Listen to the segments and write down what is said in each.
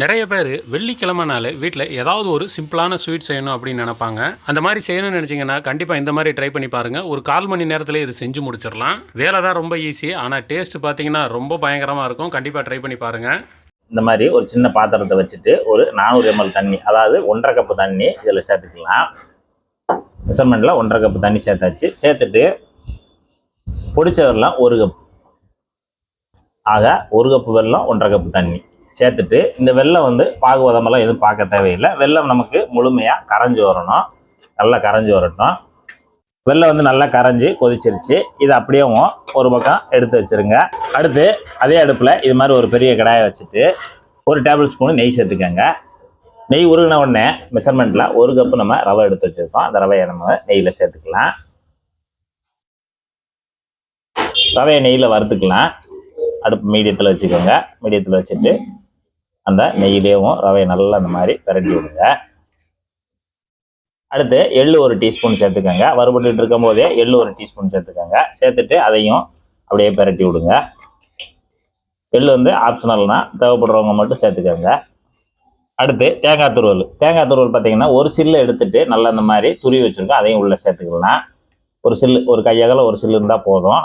நிறைய பேர் வெள்ளிக்கிழமைனாலே வீட்டில் ஏதாவது ஒரு சிம்பிளான ஸ்வீட் செய்யணும் அப்படின்னு நினைப்பாங்க. அந்த மாதிரி செய்யணும்னு நினச்சிங்கன்னா கண்டிப்பாக இந்த மாதிரி ட்ரை பண்ணி பாருங்கள். ஒரு 1/4 மணி நேரத்தில் இது செஞ்சு முடிச்சிடலாம். வேலை தான் ரொம்ப ஈஸி, ஆனால் டேஸ்ட் பார்த்தீங்கன்னா ரொம்ப பயங்கரமாக இருக்கும். கண்டிப்பாக ட்ரை பண்ணி பாருங்கள். இந்த மாதிரி ஒரு சின்ன பாத்திரத்தை வச்சுட்டு ஒரு 400 ml தண்ணி, அதாவது 1.5 கப்பு தண்ணி இதில் சேர்த்துக்கலாம். மெஷர்மெண்ட்டில் 1.5 கப்பு தண்ணி சேர்த்தாச்சு. சேர்த்துட்டு பொடிச்ச வெல்லம் 1 கப், ஆக 1 கப்பு வெல்லம் 1.5 கப்பு தண்ணி சேர்த்துட்டு, இந்த வெல்லம் வந்து பாகுபதமெல்லாம் எதுவும் பார்க்க தேவையில்லை. வெல்லம் நமக்கு முழுமையாக கரைஞ்சி வரணும். நல்லா கரைஞ்சி வரட்டும். வெல்லம் வந்து நல்லா கரைஞ்சி கொதிச்சிருச்சு. இது அப்படியே ஒரு பக்கம் எடுத்து வச்சுருங்க. அடுத்து அதே அடுப்பில் இது மாதிரி ஒரு பெரிய கடாயை வச்சுட்டு 1 டேபிள் ஸ்பூன் நெய் சேர்த்துக்கோங்க. நெய் உருகின உடனே மெஷர்மெண்ட்டில் 1 கப்பு நம்ம ரவை எடுத்து வச்சுருக்கோம். அந்த ரவையை நம்ம நெய்யில் சேர்த்துக்கலாம். ரவையை நெய்யில் வறுத்துக்கலாம். அடுப்பு மீடியத்தில் வச்சுக்கோங்க. மீடியத்தில் வச்சுட்டு அந்த நெய்யிலேயும் ரவையை நல்லா அந்த மாதிரி பிரட்டி விடுங்க. அடுத்து எள்ளு 1 டீஸ்பூன் சேர்த்துக்கோங்க. வறுபட்டு இருக்கும் போதே எள்ளு 1 டீஸ்பூன் சேர்த்துக்கோங்க. சேர்த்துட்டு அதையும் அப்படியே பிரட்டி விடுங்க. எள்ளு வந்து ஆப்ஷனல்னா, தேவைப்படுறவங்க மட்டும் சேர்த்துக்கோங்க. அடுத்து தேங்காய் துருவல். தேங்காய் துருவல் பார்த்தீங்கன்னா ஒரு சில்லு எடுத்துட்டு நல்லா இந்த மாதிரி துருவி வச்சுருக்கோம். அதையும் உள்ளே சேர்த்துக்கலாம். ஒரு சில்லு, ஒரு கையகல ஒரு சில்லு இருந்தால் போதும்.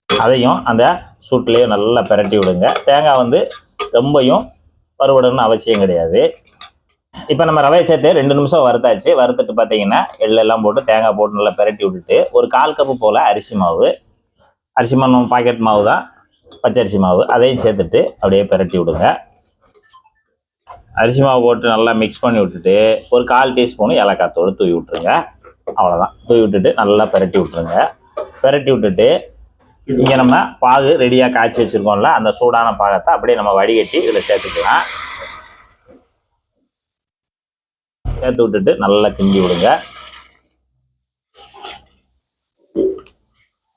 அதையும் அந்த சூட்லேயே நல்லா பிரட்டி விடுங்க. தேங்காய் வந்து ரொம்பையும் வறுபடணும்னு அவசியம் கிடையாது. இப்போ நம்ம ரவையை சேர்த்து 2 நிமிஷம் வறுத்தாச்சு. வறுத்துட்டு பார்த்தீங்கன்னா எள்ளெல்லாம் போட்டு தேங்காய் போட்டு நல்லா பிரட்டி விட்டுட்டு ஒரு 1/4 கப்பு போல் அரிசி மாவு, அரிசி மாவு பாக்கெட் மாவு தான், பச்சரிசி மாவு, அதையும் சேர்த்துட்டு அப்படியே பிரட்டி விடுங்க. அரிசி மாவு போட்டு நல்லா மிக்ஸ் பண்ணி விட்டுட்டு ஒரு 1/4 டீஸ்பூன் ஏலக்காய் தூள் தூவி விட்டுருங்க. அவ்வளோதான். தூவி விட்டுட்டு நல்லா பிரட்டி விட்டுருங்க. பிரட்டி விட்டுட்டு இங்கே நம்ம பாகு ரெடியாக காய்ச்சி வச்சுருக்கோம்ல, அந்த சூடான பாகத்தை அப்படியே நம்ம வடிகட்டி இதில் சேர்த்துக்கலாம். சேர்த்து விட்டுட்டு நல்லா கிண்டி விடுங்க.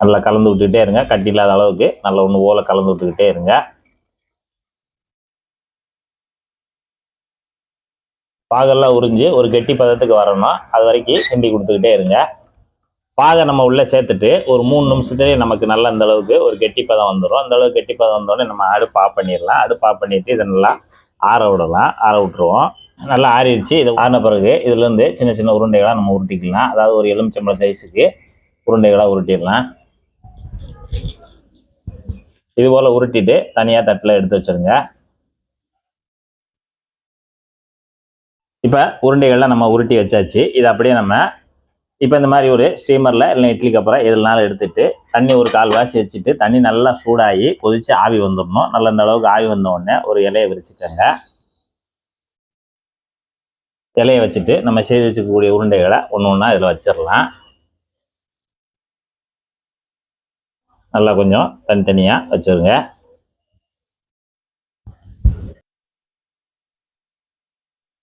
நல்லா கலந்து விட்டுக்கிட்டே இருங்க. கட்டி இல்லாத அளவுக்கு நல்லா ஒன்று போல கலந்து விட்டுக்கிட்டே இருங்க. பாகெல்லாம் உறிஞ்சி ஒரு கெட்டி பதத்துக்கு வரணும். அது வரைக்கும் கிண்டி கொடுத்துக்கிட்டே இருங்க. பாகை நம்ம உள்ளே சேர்த்துட்டு ஒரு 3 நிமிஷத்துலேயே நமக்கு நல்லா இந்த அளவுக்கு ஒரு கெட்டி பதம் வந்துடும். அந்த அளவுக்கு கெட்டி பதம் வந்தோடனே நம்ம அடுப்பு ஆஃப் பண்ணிடலாம். அடுப்பு ஆஃப் பண்ணிவிட்டு இதை நல்லா ஆற விடலாம். ஆற விட்டுருவோம். நல்லா ஆறிடுச்சு. இது ஆறின பிறகு இதுலேருந்து சின்ன சின்ன உருண்டைகளாக நம்ம உருட்டிக்கலாம். அதாவது ஒரு எலுமிச்சம்பழம் சைஸுக்கு உருண்டைகளாக உருட்டிடலாம். இது போல் உருட்டிட்டு தனியாக தட்டில் எடுத்து வச்சுருங்க. இப்போ உருண்டைகள்லாம் நம்ம உருட்டி வச்சாச்சு. இது அப்படியே நம்ம இப்போ இந்த மாதிரி ஒரு ஸ்டீமரில் இல்லை இட்லிக்கு அப்புறம் எதுனாலும் எடுத்துட்டு தண்ணி ஒரு 1/4 வாசி வச்சுட்டு தண்ணி நல்லா சூடாகி கொதித்து ஆவி வந்துடணும். நல்லா இந்த அளவுக்கு ஆவி வந்த உடனே ஒரு இலையை விரிச்சுக்கோங்க. இலையை வச்சுட்டு நம்ம செய்து வச்சுக்கக்கூடிய உருண்டைகளை ஒன்று ஒன்றா இதில் வச்சிடலாம். நல்லா கொஞ்சம் தனித்தனியாக வச்சுருங்க.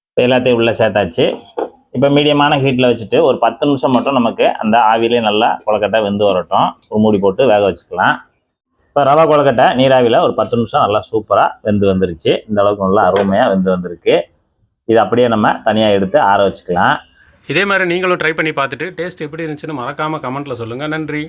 இப்போ எல்லாத்தையும் உள்ளே சேர்த்தாச்சு. இப்போ மீடியமான ஹீட்டில் வச்சுட்டு ஒரு 10 நிமிஷம் மட்டும் நமக்கு அந்த ஆவிலே நல்லா கொழுக்கட்டை வெந்து வரட்டும். ஒரு மூடி போட்டு வேக வச்சுக்கலாம். இப்போ ரவா கொழுக்கட்டை நீராவியில் ஒரு 10 நிமிஷம் நல்லா சூப்பராக வெந்து வந்துருச்சு. இந்த அளவுக்கு நல்லா அருமையாக வெந்து வந்திருக்கு. இது அப்படியே நம்ம தனியாக எடுத்து ஆற வச்சுக்கலாம். இதே மாதிரி நீங்களும் ட்ரை பண்ணி பார்த்துட்டு டேஸ்ட் எப்படி இருந்துச்சுன்னு மறக்காமல் கமெண்ட்டில் சொல்லுங்கள். நன்றி.